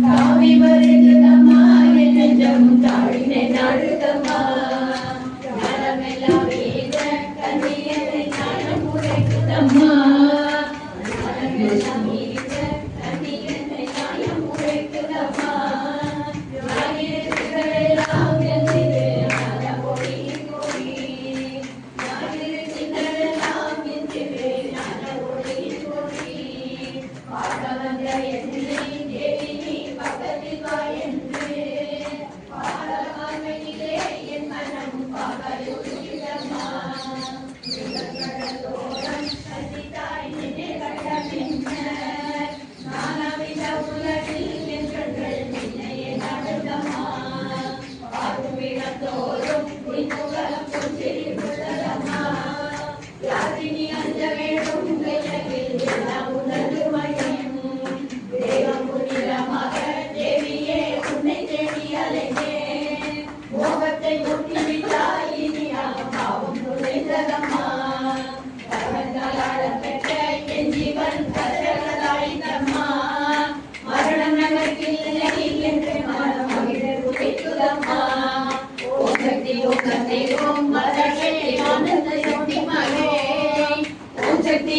தாவி வருகுதம்மா என் நெஞ்சமும் தாழினை நாடுதம்மா ஞானமெல்லாம் வீத கன்னியரை ஞானம் உரைக்குதம்மா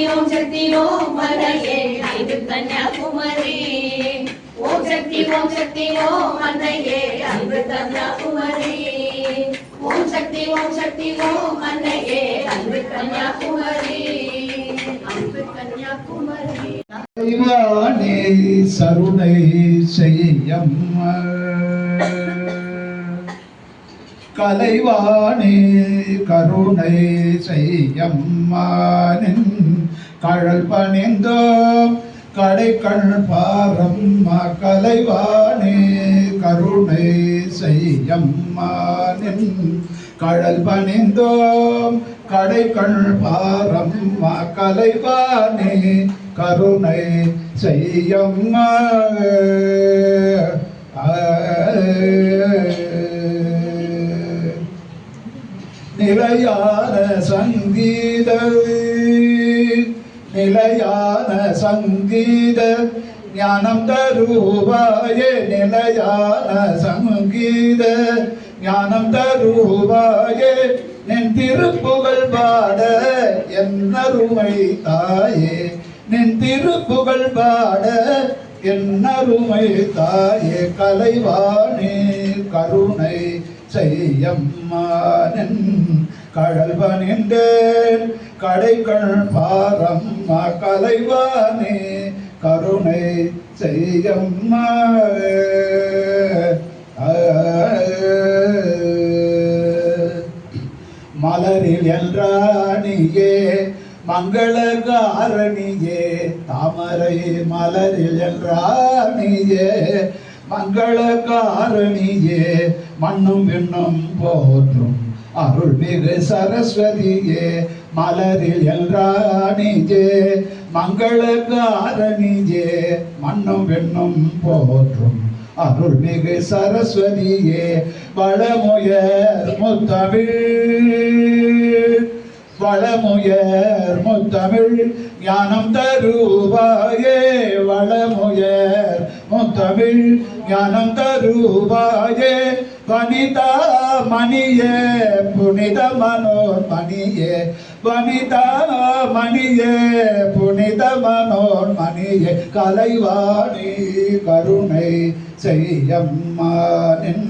ओम शक्ति ओम मदये आयु कन्याकुमारी ओम शक्ति ओम मदये आयु कन्याकुमारी ओम शक्ति ओम मदये आयु कन्याकुमारी आयु कन्याकुमारी இறைவானே சருணை செய்யம்மா கலைவானே கருணை செய்யம்மானின் கழல் பணிந்தோம் கடைக்கண் பாரம்மா கலைவானே கருணை செய்யம்மானின் கழல் பணிந்தோம் கடைக்கண் பாரம்மா கலைவானே கருணை செய்யம்மா நிலையான சங்கீத ஞானம் தருவாயே நிலையான சங்கீத ஞானம் தருவாயே நின் திருப்புகழ் பாட என் அருமை தாயே நின் திருப்புகழ் பாட என் அருமை தாயே கலைவானே கருணை செய்யம்மானின் கடல் பணிந்தேன் கடைகள் பாரம்மா கலைவானே கருணை செய்யம்மா மலரில் என்றானியே மங்களகாரணியே தாமரை மலரில் என்றானியே மங்களகாரணியே மண்ணும் விண்ணும் போற்றும் அருள்மிகு சரஸ்வதியே மலரில் என்றானியே மங்களகாரணியே மண்ணும் விண்ணும் போற்றும் அருள்மிகு சரஸ்வதியே வளமுயர் முத்தமிழ் ஞானம் தருவாயே வளமுயர் முத்தமிழ் ஞானம் தருவாயே வனிதா மணியே புனித மனோர் மணியே வனிதா மணியே புனித மனோர் மணியே கலைவாணி கருணை செய்யம்மானின்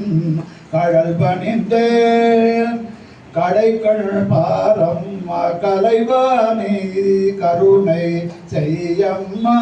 கழல் பணிந்தேன் கடைகள் பாரம்மா கலைவாணி கருணை செய்யம்மா